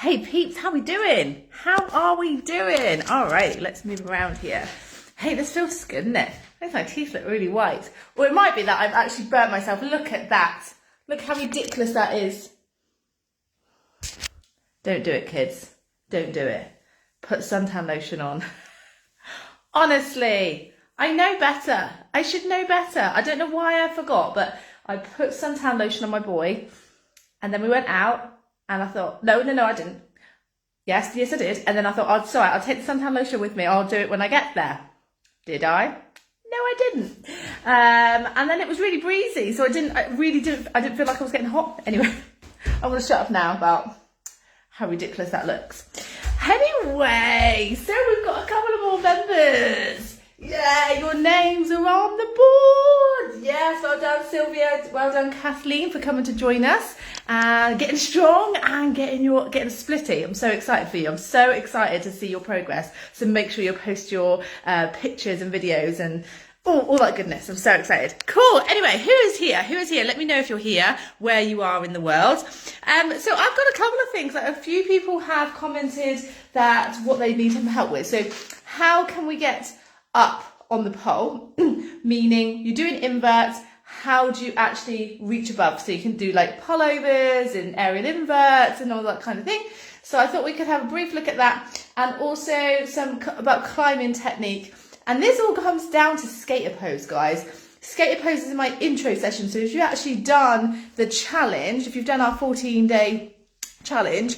Hey peeps, how we doing? How are we doing? All right, let's move around here. Hey, this feels good, doesn't it? Makes my teeth look really white. Or it might be that I've actually burnt myself. Look at that. Look how ridiculous that is. Don't do it, kids. Don't do it. Put suntan lotion on. Honestly, I know better. I should know better. I don't know why I forgot, but I put suntan lotion on my boy, and then we went out. And I thought, no, I didn't. Yes, I did. And then I thought, oh, sorry, I'll take the suntan lotion with me. I'll do it when I get there. Did I? No, I didn't. And then it was really breezy, so I didn't feel like I was getting hot. Anyway, I'm going to shut up now about how ridiculous that looks. Anyway, so we've got a couple of more members. Yeah, your names are on the board. Yes, well done, Sylvia. Well done, Kathleen, for coming to join us and getting strong and getting splitty. I'm so excited for you. I'm so excited to see your progress. So make sure you post your pictures and videos and all that goodness. I'm so excited. Cool. Anyway, who is here? Who is here? Let me know if you're here, where you are in the world. So I've got a couple of things. Like a few people have commented that what they need some help with. So how can we get up on the pole? Meaning you're doing inverts. How do you actually reach above? So you can do like pullovers and aerial inverts and all that kind of thing. So I thought we could have a brief look at that, and also some about climbing technique. And this all comes down to skater pose, guys. Skater pose is my intro session. So if you've actually done the challenge, if you've done our 14-day challenge,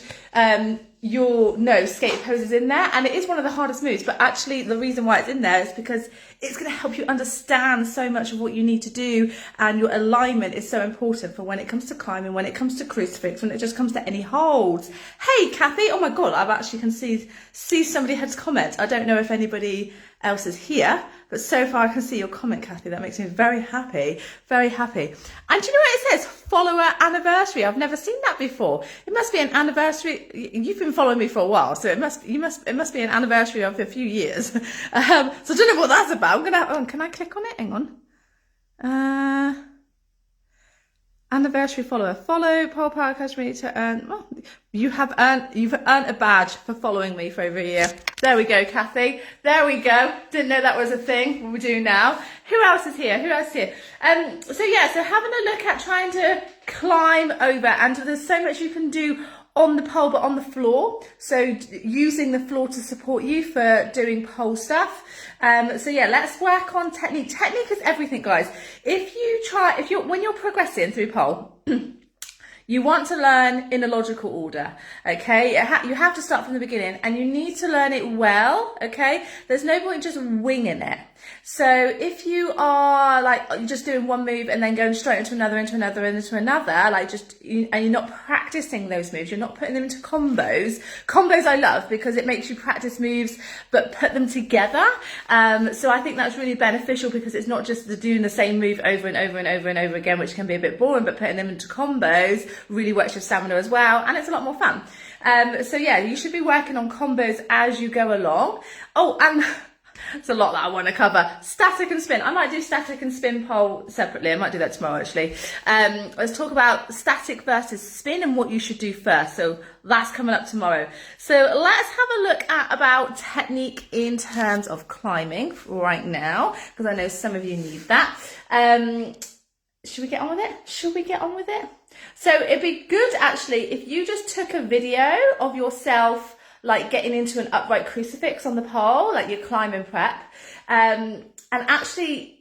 you'll know skater pose is in there, and it is one of the hardest moves. But actually the reason why it's in there is because it's going to help you understand so much of what you need to do, and your alignment is so important for when it comes to climbing, when it comes to crucifix, when it just comes to any holds. Hey Kathy, oh my god, I've actually can see somebody has comment. I don't know if anybody else is here, but so far I can see your comment, Kathy. That makes me very happy, very happy. And do you know what it says? Follower anniversary. I've never seen that before. It must be an anniversary. You've been following me for a while, so it must be an anniversary of a few years. So I don't know what that's about. Can I click on it? Hang on. Anniversary follower. Follow Pole Power Academy to earn. Well, you've earned a badge for following me for over a year. There we go, Kathy. There we go. Didn't know that was a thing. We do now. Who else is here? So having a look at trying to climb over, and there's so much you can do on the pole but on the floor, so using the floor to support you for doing pole stuff. Let's work on technique. Technique is everything, guys. When you're progressing through pole, you want to learn in a logical order, okay? You have to start from the beginning, and you need to learn it well, okay? There's no point just winging it. So if you are like just doing one move and then going straight into another, and you're not practicing those moves, you're not putting them into combos. Combos I love because it makes you practice moves but put them together. So I think that's really beneficial, because it's not just doing the same move over and over again, which can be a bit boring, but putting them into combos really works your stamina as well, and it's a lot more fun. You should be working on combos as you go along. Oh, and it's a lot that I want to cover. Static and spin. I might do static and spin pole separately. I might do that tomorrow, actually. Let's talk about static versus spin and what you should do first. So that's coming up tomorrow. So let's have a look at about technique in terms of climbing right now, because I know some of you need that. Should we get on with it? So it'd be good, actually, if you just took a video of yourself like getting into an upright crucifix on the pole, like your climbing prep, and actually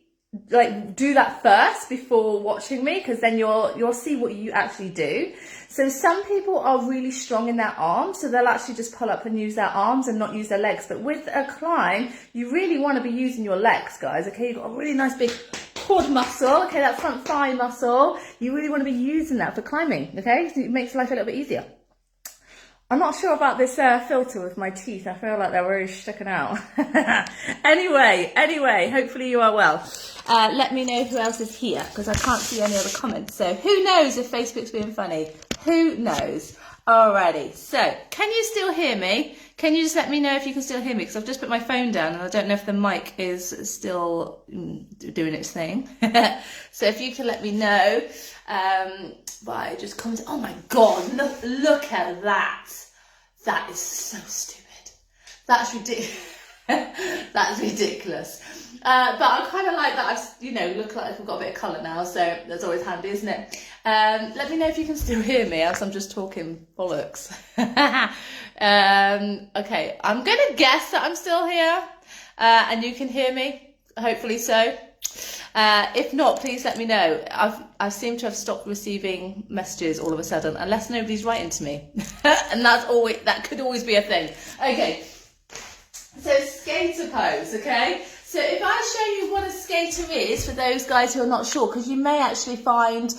like do that first before watching me, because then you'll see what you actually do. So some people are really strong in their arms, so they'll actually just pull up and use their arms and not use their legs. But with a climb, you really want to be using your legs, guys, okay? You've got a really nice big quad muscle, okay, that front thigh muscle. You really want to be using that for climbing, okay? So it makes life a little bit easier. I'm not sure about this filter with my teeth. I feel like they're really sticking out. Anyway, hopefully you are well. Let me know who else is here, because I can't see any other comments. So who knows if Facebook's being funny? Who knows? Alrighty, so can you still hear me? Can you just let me know if you can still hear me? Because I've just put my phone down and I don't know if the mic is still doing its thing. So if you can let me know by just commenting. Oh my God, look at that. That is so stupid. That's ridiculous. That's ridiculous. But I kind of like that. I've, look like I've got a bit of colour now, so that's always handy, isn't it? Let me know if you can still hear me, else I'm just talking bollocks. Okay, I'm going to guess that I'm still here, and you can hear me. Hopefully so. If not, please let me know. I seem to have stopped receiving messages all of a sudden, unless nobody's writing to me, and that could always be a thing. Okay. So skater pose, okay? So if I show you what a skater is, for those guys who are not sure, because you may actually find,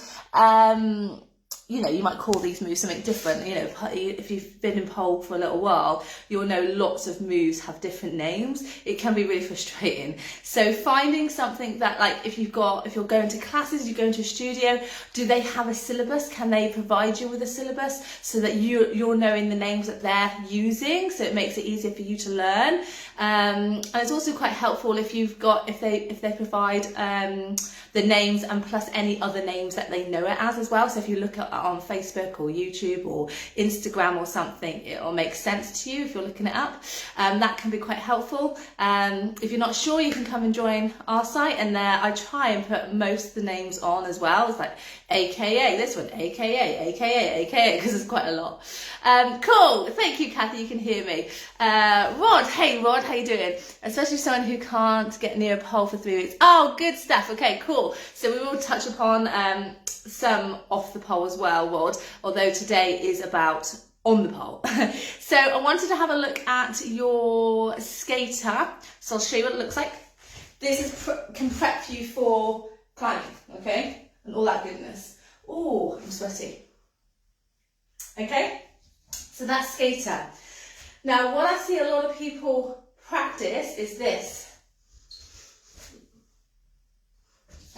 you might call these moves something different. If you've been in pole for a little while, you'll know lots of moves have different names. It can be really frustrating. So finding something that, like, if you're going to classes, you go into a studio, do they have a syllabus? Can they provide you with a syllabus so that you're knowing the names that they're using? So it makes it easier for you to learn. And it's also quite helpful if they provide the names and plus any other names that they know it as well. So if you look at on Facebook or YouTube or Instagram or something, it'll make sense to you if you're looking it up. That can be quite helpful. If you're not sure, you can come and join our site, and there I try and put most of the names on as well. It's like AKA this one, AKA, because it's quite a lot. Cool, thank you, Kathy, you can hear me. Rod, hey Rod, how you doing? Especially someone who can't get near a pole for 3 weeks. Oh, good stuff. Okay, cool. So we will touch upon some off the pole as well, Rod, although today is about on the pole. So I wanted to have a look at your skater. So I'll show you what it looks like. This can prep you for climbing, okay? And all that goodness. Oh, I'm sweaty. Okay, so that's skater. Now, what I see a lot of people practice is this.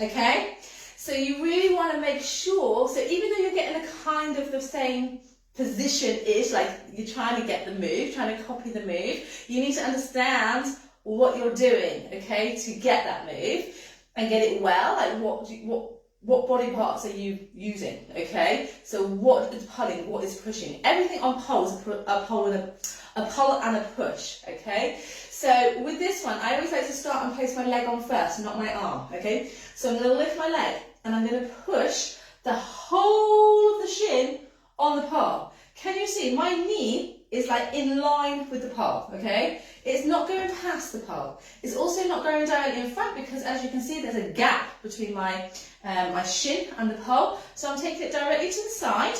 Okay, so you really want to make sure, so even though you're getting a kind of the same position-ish, like you're trying to get the move, trying to copy the move, you need to understand what you're doing, okay, to get that move and get it well. Like what body parts are you using, okay? So what is pulling, what is pushing? Everything on pole is a pull and a push, okay? So with this one, I always like to start and place my leg on first, not my arm, okay? So I'm going to lift my leg and I'm going to push the whole of the shin on the pole. Can you see my knee is like in line with the pole, okay? It's not going past the pole. It's also not going directly in front because, as you can see, there's a gap between my shin and the pole. So I'm taking it directly to the side,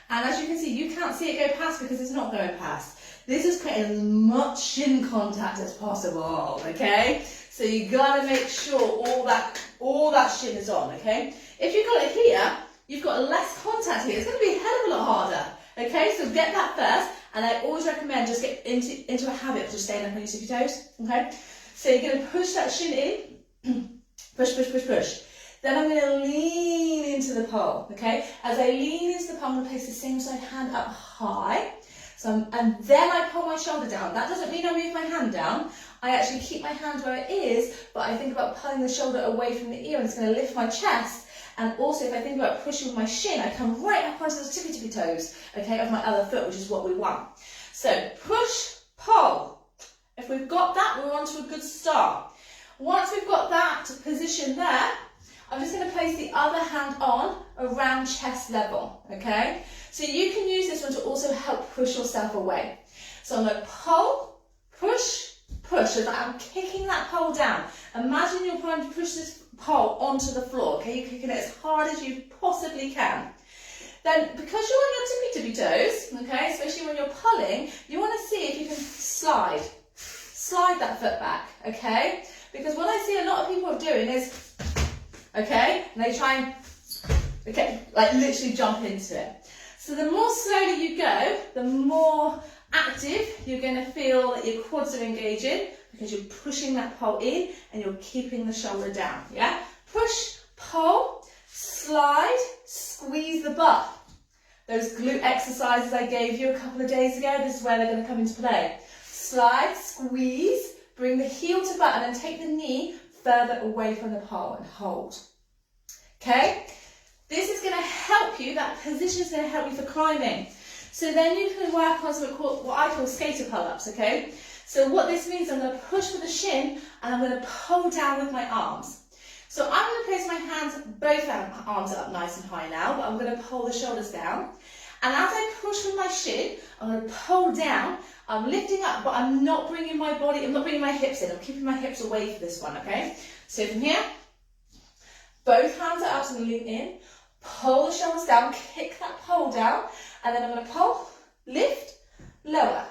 and as you can see, you can't see it go past because it's not going past. This is creating as much shin contact as possible, okay? So you gotta make sure all that shin is on, okay? If you've got it here, you've got less contact here. It's gonna be a hell of a lot harder, okay? So get that first, and I always recommend just get into a habit of just staying up on your tippy toes, okay? So you're gonna push that shin in, push, push, push, push. Then I'm gonna lean into the pole, okay? As I lean into the pole, I'm gonna place the same side hand up high. And then I pull my shoulder down. That doesn't mean I move my hand down. I actually keep my hand where it is, but I think about pulling the shoulder away from the ear, and it's going to lift my chest. And also, if I think about pushing with my shin, I come right up onto the tippy toes, okay, of my other foot, which is what we want. So push, pull. If we've got that, we're on to a good start. Once we've got that position there, I'm just going to place the other hand on around chest level, okay? So you can use this one to also help push yourself away. So I'm going to pull, push, push, so that I'm kicking that pole down. Imagine you're trying to push this pole onto the floor, okay? You're kicking it as hard as you possibly can. Then, because you're on your tippy toes, okay, especially when you're pulling, you want to see if you can slide that foot back, okay? Because what I see a lot of people doing is, okay, and they try and, okay, like literally jump into it. So the more slowly you go, the more active you're going to feel that your quads are engaging because you're pushing that pole in and you're keeping the shoulder down, yeah? Push, pull, slide, squeeze the butt. Those glute exercises I gave you a couple of days ago, this is where they're going to come into play. Slide, squeeze, bring the heel to butt and then take the knee further away from the pole and hold. Okay? This is going to help you, that position is going to help you for climbing. So then you can work on what I call skater pull-ups, okay? So what this means, I'm going to push with the shin and I'm going to pull down with my arms. So I'm going to place my hands, both arms up nice and high now, but I'm going to pull the shoulders down. And as I push with my shin, I'm going to pull down. I'm lifting up, but I'm not bringing my body, I'm not bringing my hips in. I'm keeping my hips away for this one, okay? So from here, both hands are up, so I'm going to lean in, pull the shoulders down, kick that pole down, and then I'm going to pull, lift, lower,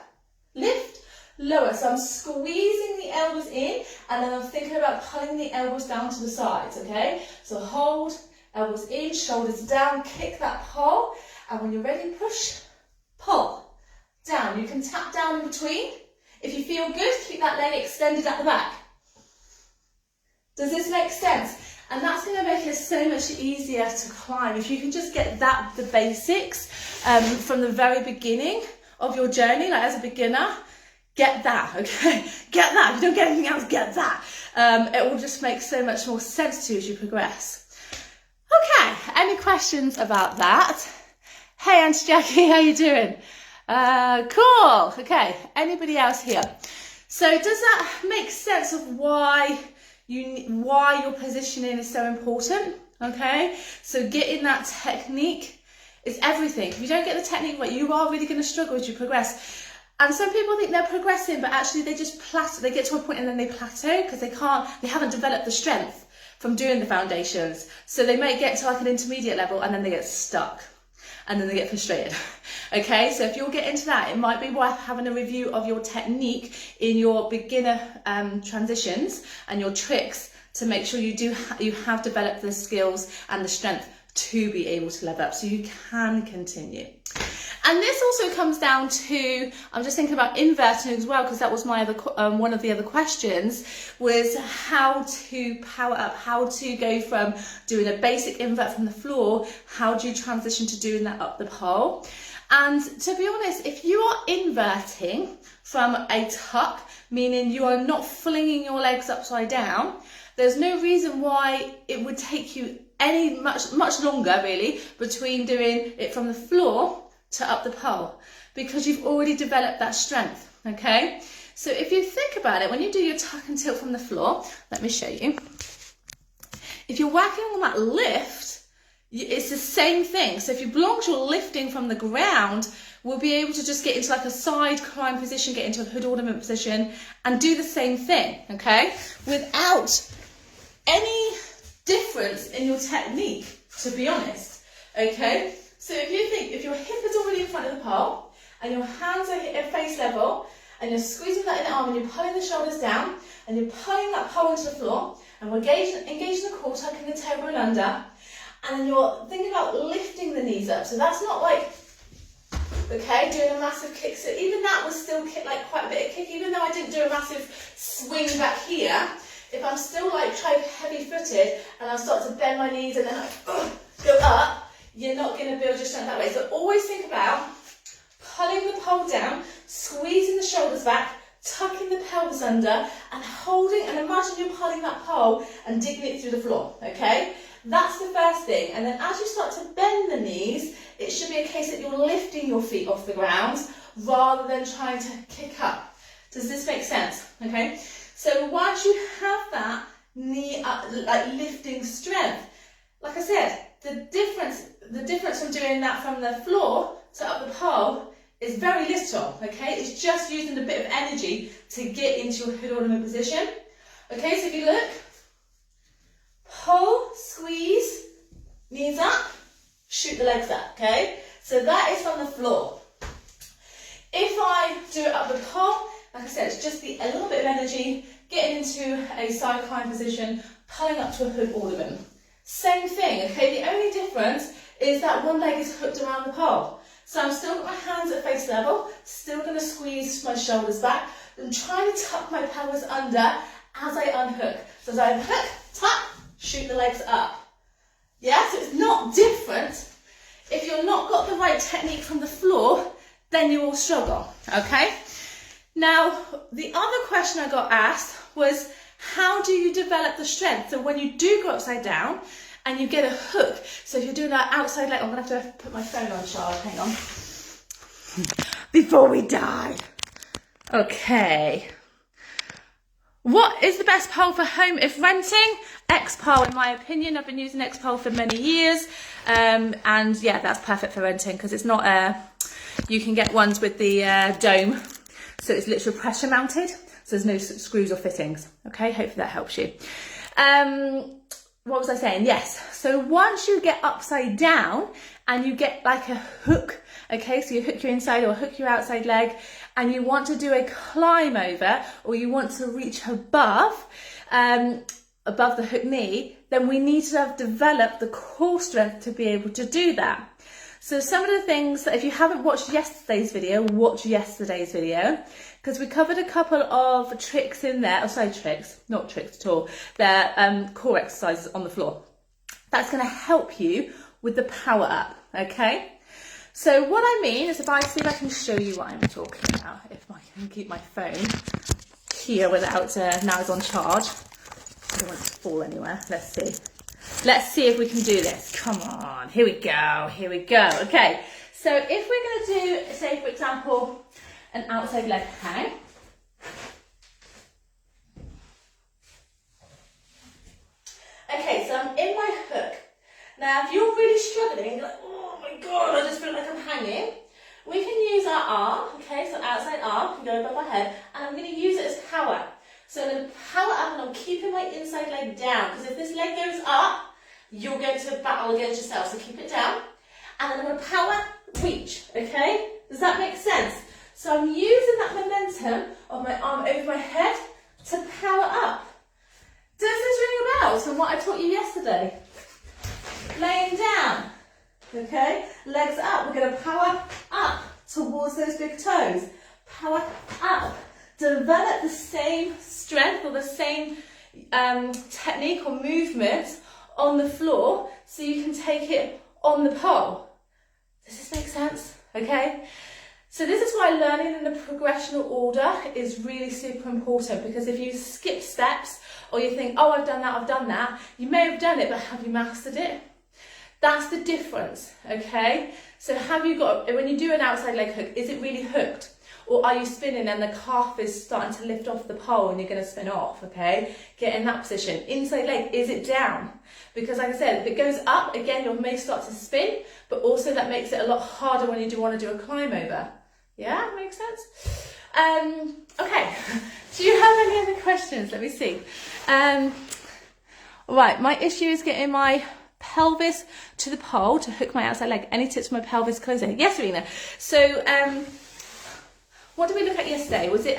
lift, lower. So I'm squeezing the elbows in, and then I'm thinking about pulling the elbows down to the sides, okay? So hold, elbows in, shoulders down, kick that pole, and when you're ready, push, pull, down. You can tap down in between. If you feel good, keep that leg extended at the back. Does this make sense? And that's going to make it so much easier to climb. If you can just get that, the basics, from the very beginning of your journey, like as a beginner, get that, okay? Get that. If you don't get anything else, get that. It will just make so much more sense to you as you progress. Okay, any questions about that? Hey, Auntie Jackie, how you doing? Cool. Okay, anybody else here? So does that make sense of why your positioning is so important? Okay, so getting that technique is everything. If you don't get the technique right, you are really going to struggle as you progress. And some people think they're progressing, but actually they just plateau. They get to a point and then they plateau because they haven't developed the strength from doing the foundations. So they may get to like an intermediate level and then they get stuck. And then they get frustrated. Okay, so if you'll get into that, it might be worth having a review of your technique in your beginner transitions and your tricks to make sure you have developed the skills and the strength to be able to level up so you can continue. And this also comes down to, I'm just thinking about inverting as well, because that was my other one of the other questions, was how to power up, how to go from doing a basic invert from the floor, how do you transition to doing that up the pole? And to be honest, if you are inverting from a tuck, meaning you are not flinging your legs upside down, there's no reason why it would take you much longer really between doing it from the floor to up the pole, because you've already developed that strength, okay? So if you think about it, when you do your tuck and tilt from the floor, let me show you. If you're working on that lift, it's the same thing. So if you belong to lifting from the ground, we'll be able to just get into like a side climb position, get into a hood ornament position and do the same thing, okay? Without any difference in your technique, to be honest, okay? So if you think, if your hip is already in front of the pole and your hands are at face level and you're squeezing that inner arm and you're pulling the shoulders down and you're pulling that pole into the floor and we're engaging the core, tucking the tailbone under, and then you're thinking about lifting the knees up. So that's not like, okay, doing a massive kick. So even that was still like quite a bit of kick, even though I didn't do a massive swing back here. If I'm still like heavy footed and I start to bend my knees and then I go up, you're not going to build your strength that way. So always think about pulling the pole down, squeezing the shoulders back, tucking the pelvis under and holding, and imagine you're pulling that pole and digging it through the floor, okay? That's the first thing. And then as you start to bend the knees, it should be a case that you're lifting your feet off the ground rather than trying to kick up. Does this make sense? Okay? So once you have that knee up, like lifting strength, like I said, the difference from doing that from the floor to up the pole is very little, okay? It's just using a bit of energy to get into your hood ornament position. Okay, so if you look, pull, squeeze, knees up, shoot the legs up, okay? So that is from the floor. If I do it up the pole, like I said, it's just a little bit of energy, getting into a side climb position, pulling up to a hood ornament. Same thing, okay? The only difference is that one leg is hooked around the pole. So I'm still got my hands at face level, still going to squeeze my shoulders back, and trying to tuck my pelvis under as I unhook. So as I unhook, tuck, shoot the legs up. Yeah, so it's not different. If you've not got the right technique from the floor, then you will struggle, okay? Now, the other question I got asked was, how do you develop the strength? So when you do go upside down and you get a hook, so if you're doing that outside leg, I'm going to have to put my phone on charge, hang on. before we die. Okay. What is the best pole for home if renting? X-Pole, in my opinion. I've been using X-Pole for many years. And yeah, that's perfect for renting because it's not you can get ones with the dome. So it's literally pressure mounted. So there's no screws or fittings. Okay, hopefully that helps you. What was I saying? Yes. So once you get upside down and you get like a hook, okay, so you hook your inside or hook your outside leg and you want to do a climb over or you want to reach above the hook knee, then we need to have developed the core strength to be able to do that. So some of the things that if you haven't watched yesterday's video, watch yesterday's video, because we covered a couple of tricks in there, not tricks at all, they're core exercises on the floor. That's going to help you with the power up, okay? So what I mean is if I see if I can show you what I'm talking about, if I can keep my phone here without, now it's on charge. I don't want it to fall anywhere, let's see. Let's see if we can do this. Come on, here we go, here we go. Okay, so if we're going to do, say for example, an outside leg hang. Okay, so I'm in my hook. Now, if you're really struggling, like, oh my God, I just feel like I'm hanging, we can use our arm, okay, so outside arm can go above my head, and I'm going to use it as power. So I'm going to power up and I'm keeping my inside leg down, because if this leg goes up, you're going to battle against yourself, so keep it down. And then I'm going to power, reach, okay? Does that make sense? So I'm using that momentum of my arm over my head to power up. Does this ring a bell from what I taught you yesterday? Laying down, okay? Legs up, we're going to power up towards those big toes. Power up. Develop the same strength or the same technique or movement on the floor so you can take it on the pole. Does this make sense? Okay? So this is why learning in the progressional order is really super important, because if you skip steps or you think, oh, I've done that, you may have done it, but have you mastered it? That's the difference, okay? So have you got, when you do an outside leg hook, is it really hooked? Or are you spinning and the calf is starting to lift off the pole and you're going to spin off, okay? Get in that position. Inside leg, is it down? Because like I said, if it goes up, again, you may start to spin, but also that makes it a lot harder when you do want to do a climb over. Yeah, makes sense? Okay, do you have any other questions? Let me see. Right, my issue is getting my pelvis to the pole to hook my outside leg. Any tips for my pelvis closing? Yes, Rena. So, what did we look at yesterday? Was it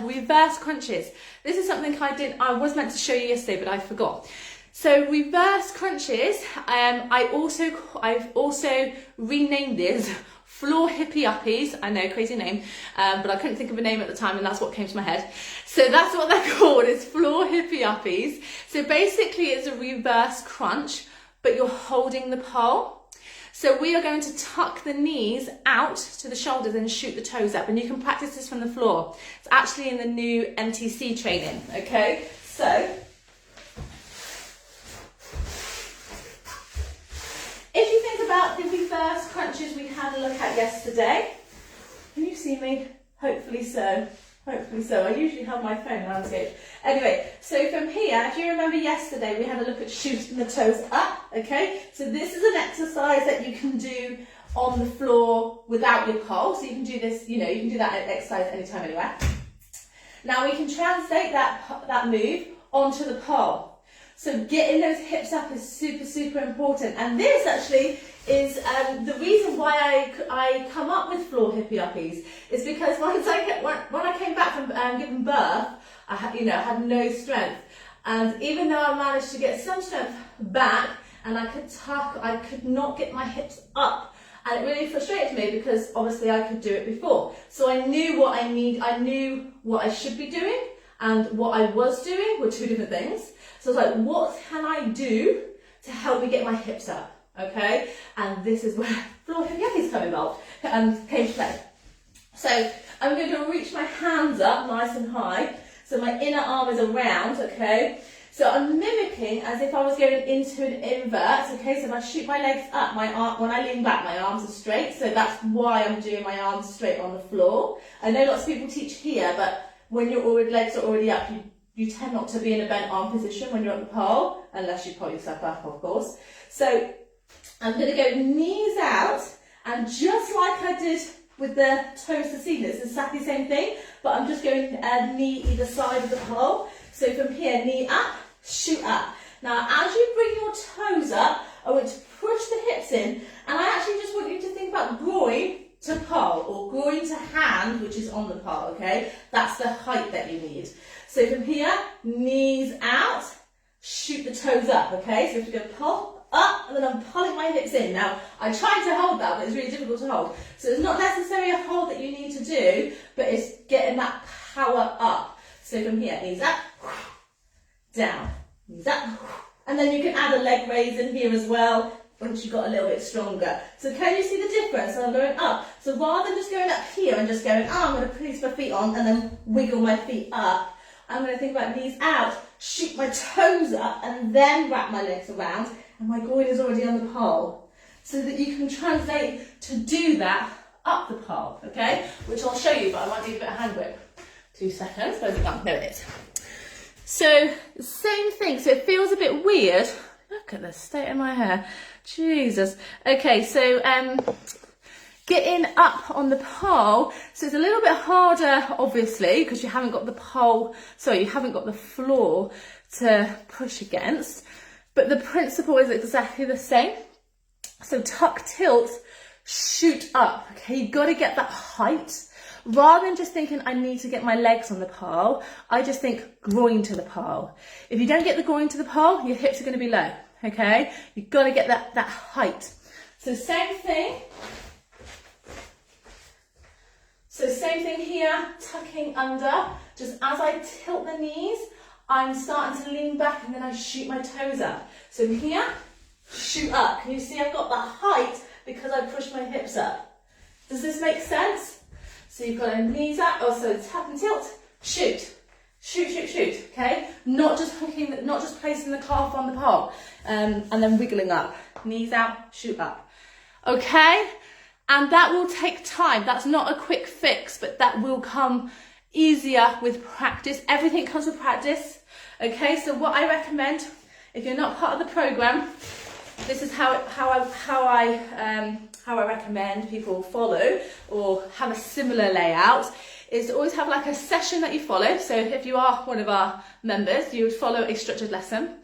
reverse crunches? This is something I was meant to show you yesterday, but I forgot. So reverse crunches, I've also renamed this floor hippie uppies. I know, crazy name, but I couldn't think of a name at the time, and that's what came to my head. So that's what they're called, is floor hippie uppies. So basically it's a reverse crunch, but you're holding the pole. So we are going to tuck the knees out to the shoulders and shoot the toes up, and you can practice this from the floor. It's actually in the new MTC training, okay? So, if you think about the reverse crunches we had a look at yesterday, can you see me? Hopefully so. Hopefully so. I usually have my phone landscape. Anyway, so from here, if you remember yesterday, we had a look at shooting the toes up, okay? So this is an exercise that you can do on the floor without your pole. So you can do this, you can do that exercise anytime, anywhere. Now we can translate that move onto the pole. So getting those hips up is super, super important. And this actually is the reason why I come up with floor hippie uppies, is because when I came back from giving birth, I had no strength. And even though I managed to get some strength back and I could tuck, I could not get my hips up. And it really frustrated me because obviously I could do it before. So I knew what I knew what I should be doing, and what I was doing were two different things. So I was like, what can I do to help me get my hips up? Okay, and this is where floor hippie uppies came to play. So I'm going to reach my hands up nice and high, so my inner arm is around, okay? So I'm mimicking as if I was going into an invert, okay? So if I shoot my legs up, my arm, when I lean back, my arms are straight. So that's why I'm doing my arms straight on the floor. I know lots of people teach here, but when your legs are already up, you tend not to be in a bent arm position when you're at the pole, unless you pull yourself up, of course. So I'm going to go knees out, and just like I did with the toes to ceiling, it's exactly the same thing, but I'm just going knee either side of the pole. So from here, knee up, shoot up. Now, as you bring your toes up, I want to push the hips in, and I actually just want you to think about groin to pole, or groin to hand, which is on the pole, okay? That's the height that you need. So from here, knees out, shoot the toes up, okay? So if you go pull up, and then I'm pulling my hips in. Now, I tried to hold that, but it's really difficult to hold. So it's not necessarily a hold that you need to do, but it's getting that power up. So from here, knees up, down, knees up, and then you can add a leg raise in here as well, once you've got a little bit stronger. So can you see the difference? So I'm going up. So rather than just going up here and just going, oh, I'm going to place my feet on and then wiggle my feet up, I'm going to think about knees out, shoot my toes up, and then wrap my legs around, and my groin is already on the pole. So that you can translate to do that up the pole, okay? Which I'll show you, but I might need a bit of hand grip. 2 seconds, where's it gone? There it is. So, same thing. So it feels a bit weird. Look at the state of my hair. Jesus. Okay, so getting up on the pole, so it's a little bit harder, obviously, because you haven't got the pole, sorry, you haven't got the floor to push against, but the principle is exactly the same. So tuck, tilt, shoot up, okay? You've got to get that height. Rather than just thinking, I need to get my legs on the pole, I just think groin to the pole. If you don't get the groin to the pole, your hips are going to be low, okay? You've got to get that height. So same thing. So same thing here, tucking under. Just as I tilt the knees, I'm starting to lean back and then I shoot my toes up. So here, shoot up. Can you see I've got the height because I pushed my hips up? Does this make sense? So you've got your knees up, also tap and tilt, shoot, shoot, shoot, shoot, okay? Not just hooking, not just placing the calf on the pole, and then wiggling up. Knees out, shoot up, okay? And that will take time. That's not a quick fix, but that will come easier with practice. Everything comes with practice, okay? So what I recommend, if you're not part of the program, this is how I recommend people follow or have a similar layout, is to always have like a session that you follow. So if you are one of our members, you would follow a structured lesson,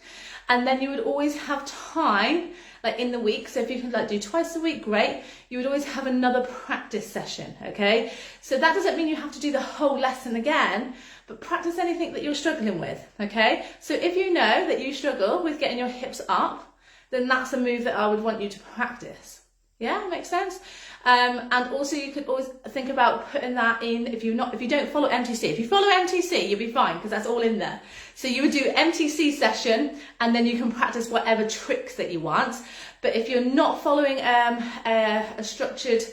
and then you would always have time like in the week. So if you could like do twice a week, great. You would always have another practice session, okay? So that doesn't mean you have to do the whole lesson again, but practice anything that you're struggling with, okay? So if you know that you struggle with getting your hips up, then that's a move that I would want you to practice. Yeah, makes sense? And also you could always think about putting that in if you don't follow MTC. If you follow MTC, you'll be fine because that's all in there. So you would do MTC session and then you can practice whatever tricks that you want. But if you're not following a structured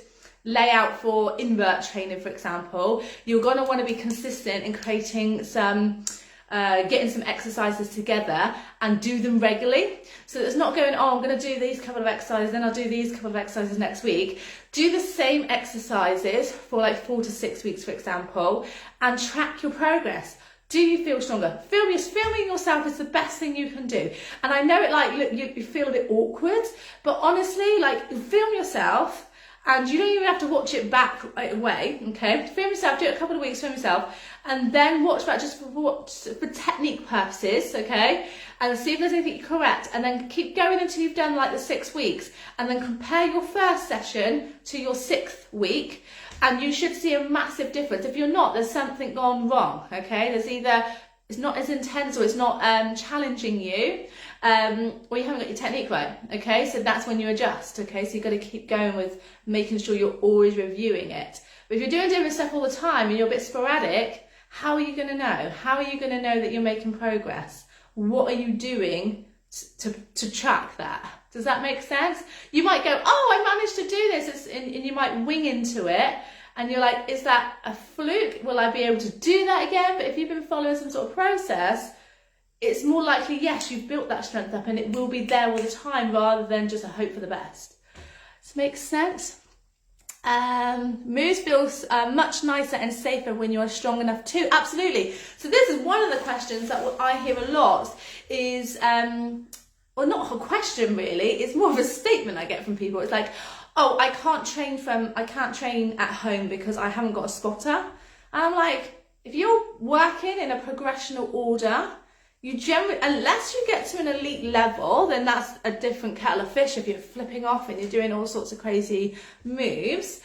layout for invert training, for example, you're going to want to be consistent in creating some getting some exercises together and do them regularly. So it's not going, oh, I'm going to do these couple of exercises, then I'll do these couple of exercises next week. Do the same exercises for like 4 to 6 weeks, for example, and track your progress. Do you feel stronger? Filming yourself is the best thing you can do. And I know it like, look, you feel a bit awkward, but honestly, like film yourself. And you don't even have to watch it back right away, okay? Film yourself, do it a couple of weeks, film yourself, and then watch back just for technique purposes, okay? And see if there's anything correct, and then keep going until you've done like the 6 weeks, and then compare your first session to your 6th week, and you should see a massive difference. If you're not, there's something gone wrong, okay? There's either it's not as intense or it's not challenging you, or you haven't got your technique right, okay? So that's when you adjust, okay? So you've got to keep going with making sure you're always reviewing it. But if you're doing different stuff all the time and you're a bit sporadic, how are you going to know? How are you going to know that you're making progress? What are you doing to track that? Does that make sense? You might go, oh, I managed to do this, and you might wing into it. And you're like, is that a fluke? Will I be able to do that again? But if you've been following some sort of process, it's more likely, yes, you've built that strength up and it will be there all the time rather than just a hope for the best. This makes sense? Moves feels much nicer and safer when you're strong enough too. Absolutely. So this is one of the questions that I hear a lot is, well, not a question really, it's more of a statement I get from people. It's like, oh, I can't train at home because I haven't got a spotter. And I'm like, if you're working in a progressional order, you generally, unless you get to an elite level, then that's a different kettle of fish. If you're flipping off and you're doing all sorts of crazy moves,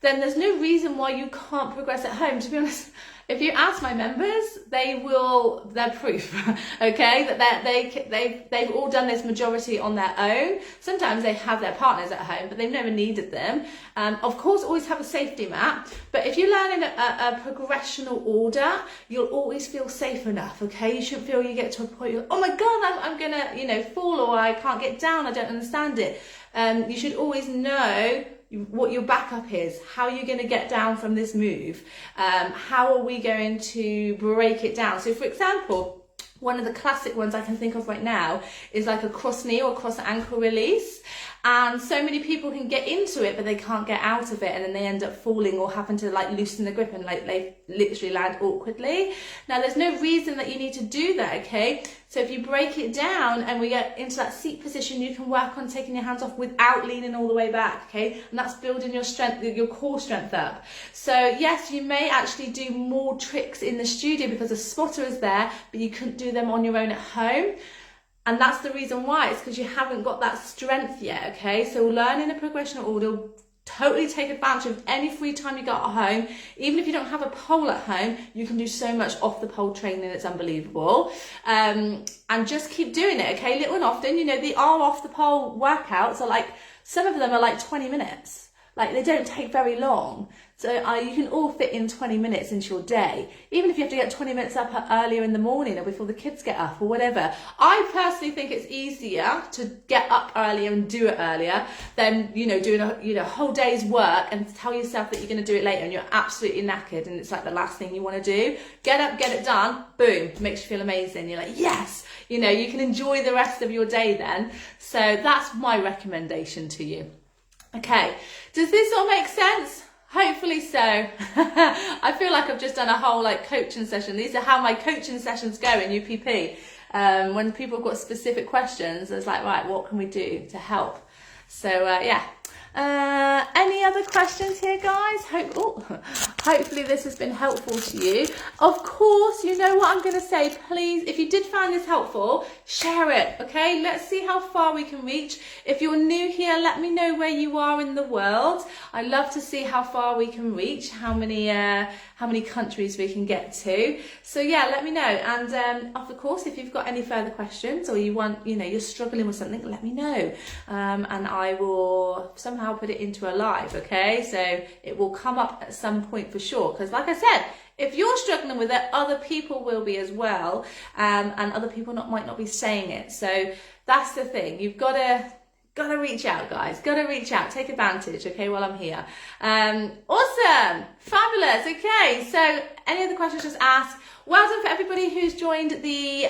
then there's no reason why you can't progress at home. To be honest, if you ask my members, they're proof, okay, that they've all done this majority on their own. Sometimes they have their partners at home, but they've never needed them. Of course, always have a safety mat, but if you learn in a progressional order, you'll always feel safe enough, okay? You shouldn't feel you get to a point, you're, oh my God, I'm gonna, fall, or I can't get down, I don't understand it. You should always know what your backup is, how you're going to get down from this move, how are we going to break it down. So for example, one of the classic ones I can think of right now is like a cross knee or cross ankle release. And so many people can get into it, but they can't get out of it, and then they end up falling or having to like loosen the grip and like they literally land awkwardly. Now there's no reason that you need to do that, okay? So if you break it down and we get into that seat position, you can work on taking your hands off without leaning all the way back, okay? And that's building your strength, your core strength up. So yes, you may actually do more tricks in the studio because a spotter is there, but you couldn't do them on your own at home. And that's the reason why, it's because you haven't got that strength yet, okay? So learn in a progressional order, totally take advantage of any free time you got at home. Even if you don't have a pole at home, you can do so much off the pole training, it's unbelievable. And just keep doing it, okay? Little and often, the off the pole workouts are like, some of them are like 20 minutes. Like they don't take very long. So you can all fit in 20 minutes into your day. Even if you have to get 20 minutes up earlier in the morning or before the kids get up or whatever. I personally think it's easier to get up earlier and do it earlier than, doing a whole day's work and tell yourself that you're going to do it later and you're absolutely knackered and it's like the last thing you want to do. Get up, get it done, boom, makes you feel amazing. You're like, yes, you can enjoy the rest of your day then. So that's my recommendation to you. Okay, does this all make sense? Hopefully so. I feel like I've just done a whole coaching session. These are how my coaching sessions go in UPP. When people have got specific questions, it's like, right, what can we do to help? So yeah. Any other questions here, guys? Hopefully this has been helpful to you. Of course, you know what I'm going to say. Please, if you did find this helpful, share it, okay? Let's see how far we can reach. If you're new here, let me know where you are in the world. I love to see how far we can reach, how many countries we can get to. So yeah, let me know. And of course, if you've got any further questions or you want, you're struggling with something, let me know. And I will somehow put it into a live, okay? So it will come up at some point for sure. Because like I said, if you're struggling with it, other people will be as well. And other people might not be saying it. So that's the thing. You've got to reach out, guys. Got to reach out. Take advantage, okay, while I'm here. Awesome. Fabulous. Okay, so any other questions, just ask. Well done for everybody who's joined the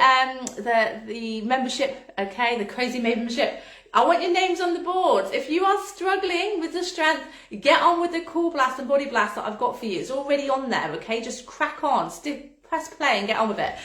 membership, okay, the Crazy membership. I want your names on the boards. If you are struggling with the strength, get on with the Core Blast and Body Blast that I've got for you. It's already on there, okay? Just crack on. Press play and get on with it.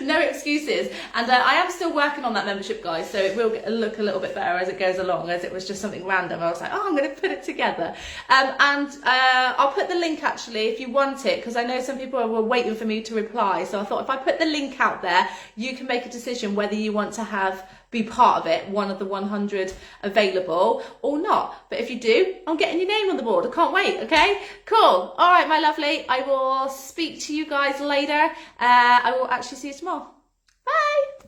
No excuses. And I am still working on that membership, guys, so it will look a little bit better as it goes along, as it was just something random. I was like, I'm going to put it together. And I'll put the link, actually, if you want it, because I know some people were waiting for me to reply. So I thought if I put the link out there, you can make a decision whether you want to be part of it, one of the 100 available or not. But if you do, I'm getting your name on the board. I can't wait, okay? Cool. All right, my lovely. I will speak to you guys later. I will actually see you tomorrow. Bye.